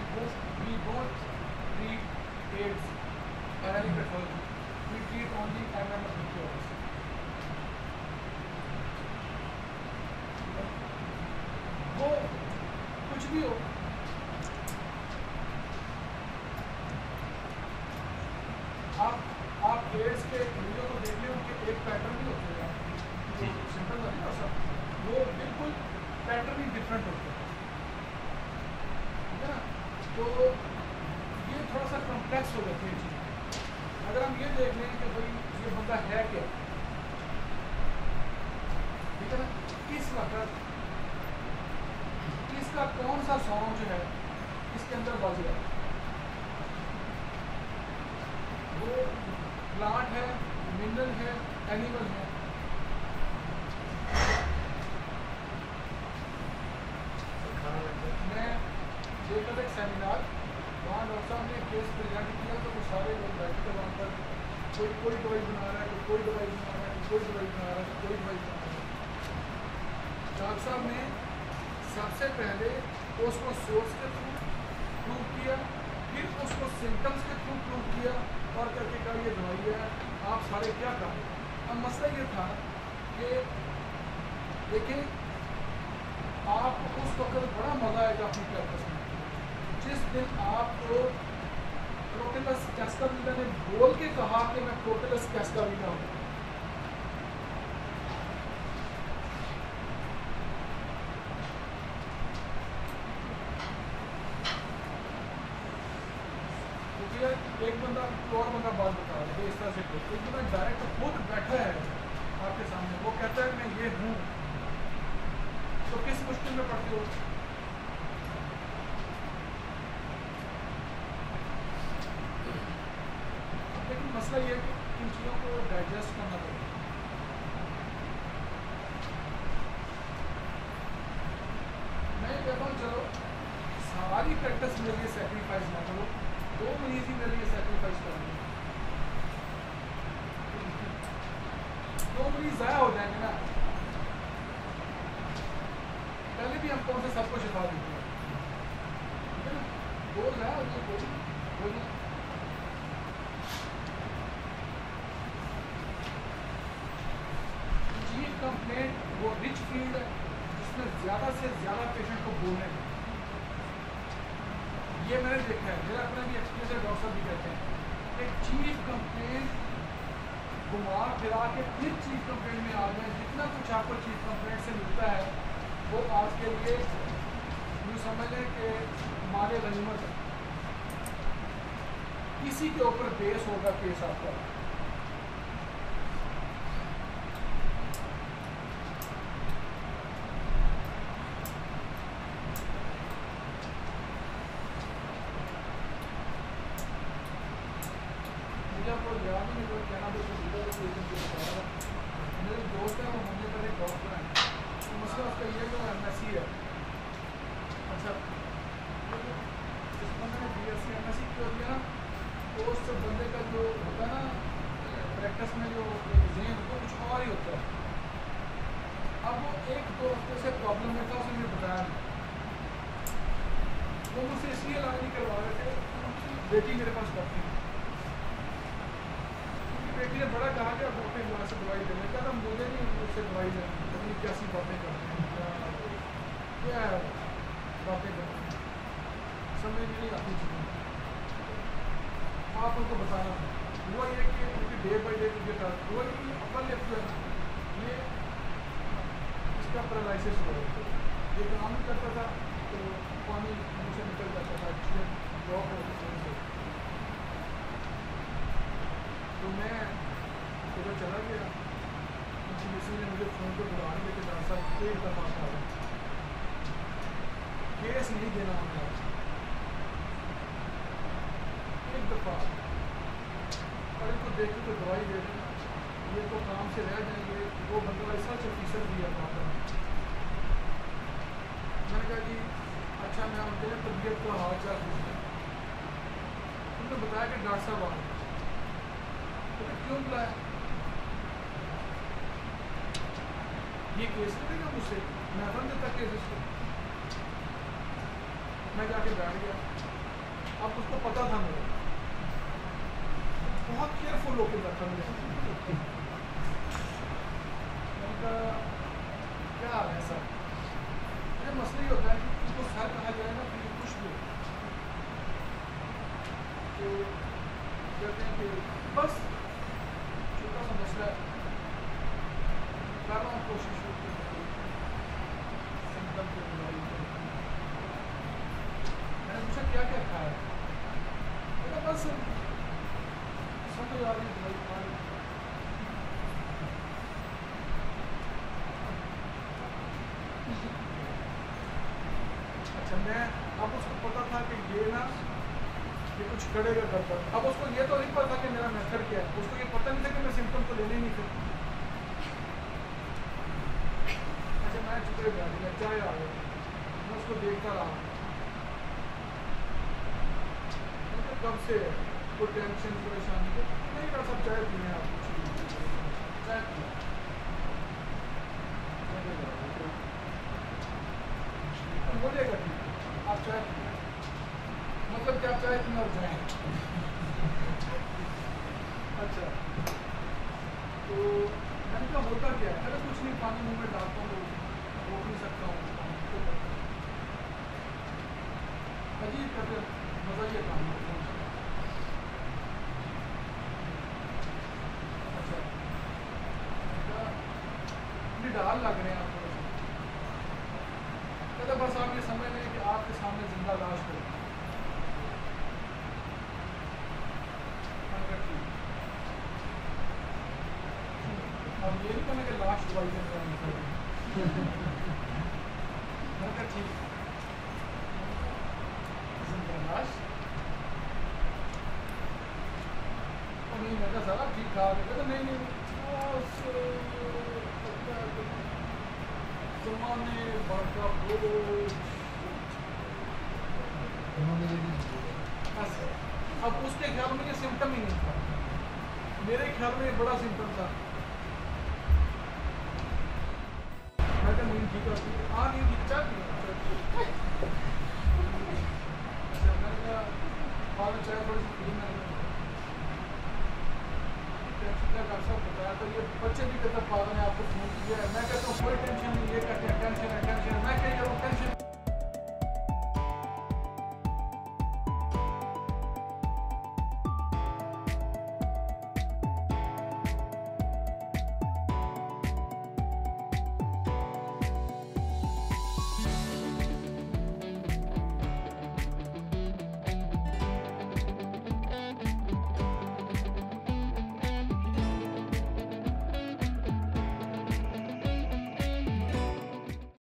We don't treat AIDS parallel pathology. We treat only MMR cures. वो कुछ भी हो, आप एड्स के वीडियो को देख लें, उनके एक पैटर्न भी होते हैं, सिंपल वाली और सब वो बिल्कुल पैटर्न ही डिफरेंट होते हैं, ठीक है ना। तो ये थोड़ा सा कॉम्प्लेक्स हो जाती है चीज़। अगर हम ये देख लें कि भाई ये बंदा है क्या, ठीक है ना, इस वक्त इसका कौन सा सॉन्ग जो है इसके अंदर बज रहा है, वो प्लांट है, मिनरल है, एनिमल है। मैं देखा था एक सेमिनार, वहाँ डॉक्टर साहब ने केस प्रेजेंट किया, तो वो सारे लोग बैठे थे वहाँ पर, कोई दवाई बना रहा है, कोई दवाई बना रहा है, कोई दवाई बना रहा है, कोई दवाई बना रहा है। डॉक्टर साहब ने सबसे पहले उसको सोर्स के थ्रू प्रूव किया, फिर उसको सिम्टम्स के थ्रू प्रूव किया और करके कहा ये दवाई है, आप सारे क्या करें। अब मसला ये था कि देखिए आपको उस वक्त बड़ा मज़ा आएगा अपनी प्रैक्टिस में जिस दिन आपको क्रोटिलस कैस्कावीना ने बोल के कहा कि मैं क्रोटिलस कैस्कावीना हूँ। एक बंदा और बंदा बात बता रहा है इस तरह से, एक बंदा डायरेक्ट खुद बैठा है आपके सामने, वो कहता है मैं ये हूँ, तो किस मुश्किल में पड़ते हो। लेकिन मसला ये है कि इन चीज़ों को डाइजेस्ट करना पड़ेगा। मैं कहता हूँ चलो सारी प्रैक्टिस मेरे लिए सेक्रीफाइस ना करो, 2 मरीज ही मेरे लिए सेक्रीफाइस करेंगे, 2 मरीज ज़ाया हो जाएंगे ना। पहले भी हम कौन से सबको शिफा देते हैं, ठीक है ना, 2 ज़ाया हो जाए कोई चीफ कंप्लेंट वो रिच फील्ड है जिसमें ज़्यादा से ज़्यादा पेशेंट को बोलने हैं। ये मैंने देखा है, मेरा अपना भी एक्सपीरियंस है, डॉक्टर साहब भी कहते हैं कि चीफ कंप्लेंट घुमा फिरा के फिर चीफ कंप्लेंट में आ जाए। जितना कुछ आपको चीफ कंप्लेंट से मिलता है वो आज के लिए यूँ समझ लें कि माले गनीमत है, इसी के ऊपर बेस होगा केस आपका। मेरे दोस्त है वो मुझे पर एक डॉक्टर है, तो मसला उसका ये जो MSc है, अच्छा इस बंदे ने BSc MSc क्यों दिया ना, तो उस बंदे का जो होता है ना प्रैक्टिस में जो जहन वो कुछ और ही होता है। अब वो 1-2 हफ्ते से प्रॉब्लम में था, उसने मुझे बताया नहीं, वो मुझसे इसलिए इलाज नहीं करवा रहे थे, उनकी बेटी मेरे पास पढ़ती है, बेटी ने बड़ा कहा कि आप डॉक्टर इलाज से दवाई देने का, तो मुझे नहीं उससे दवाई लेनी, अपनी कैसी बातें करते हैं, क्या बातें करते हैं, समझ में नहीं आती चीज़ें। आप उनको बताना हुआ ये कि उनकी डे बाई डे मुझे हुआ कि अपन लेफ्ट जो है ना ये इसका पैरालिसिस हुआ, ये काम नहीं करता था तो पानी मुँह से निकल जाता था, ड्रॉप होती थी। तो मैं उधर चला गया, किसी ने मुझे फ़ोन पर बुला नहीं लेके डॉक्टर साहब एक दफ़ा आ रहा केस नहीं देना हमें, एक दफ़ा और इनको देख के तो दवाई दे देना, ये तो काम से रह जाएंगे। वो बंदा रिसर्च ऑफिसर भी है वहाँ पर। मैंने कहा जी अच्छा मैं उनके तबीयत का हाल चाल पूछना, उन्होंने बताया कि डॉक्टर साहब आ गए, तो क्यों बुलाया, ये केस करेगा मुझसे, मैं बन देता केस इसको। मैं जाके बैठ गया, अब उसको पता था मेरे, बहुत केयरफुल होकर रखा मेरे। उनका क्या हाल है सर? ये मसला ही होता है कि उनको सर कहा जाए ना कि कुछ भी तो कहते हैं कि बस छोटा सा मसला है, कर रहा हूँ कोशिश सिम्टम के बीमारी। मैंने पूछा क्या क्या खाया? मैंने बस समझ आ रही दवाई खा रही। अच्छा, मैं अब उसको पता था कि ये ना ये कुछ करेगा घर पर। अब उसको ये तो नहीं पता कि मेरा मेथड क्या है, उसको ये पता नहीं था कि मैं सिम्टम तो लेने ही नहीं थे। अच्छा, मैं चुपड़े बैठ गया, चाय आ गया, मैं उसको देखता रहा। कब से कोई टेंशन परेशानी तो नहीं कर सब चाय पीने आप चाय बोलेगा ठीक आप चाय मतलब क्या चाय पीना और जाए। अच्छा, तो मैंने कहा होता क्या है? अरे कुछ नहीं, पानी मुंह में डालता हूँ, रोक नहीं सकता हूँ। अजीब करते मजा ही काम। अच्छा, डाल लग रहे हैं आप थोड़े से, बस आप ये समझ लें कि आपके सामने जिंदा लाश हो। अब ये नहीं कहना कि लाश दवाई के ठीक जिंदा लाश नहीं, मैं कहा सारा ठीक ठाक है। तो नहीं जमाने भर का बोझ। अब उसके ख्याल में ये सिम्टम ही नहीं था, मेरे ख्याल में बड़ा सिम्टम था। मैं तो नींद ठीक होती है, हाँ नींद ठीक चल रही है। मैंने कहा बाद में चाय थोड़ी सी पी। मैंने सब बताया तो ये बच्चे भी कहते पागल ने आपको फोन किया है। मैं कहता हूँ कोई टेंशन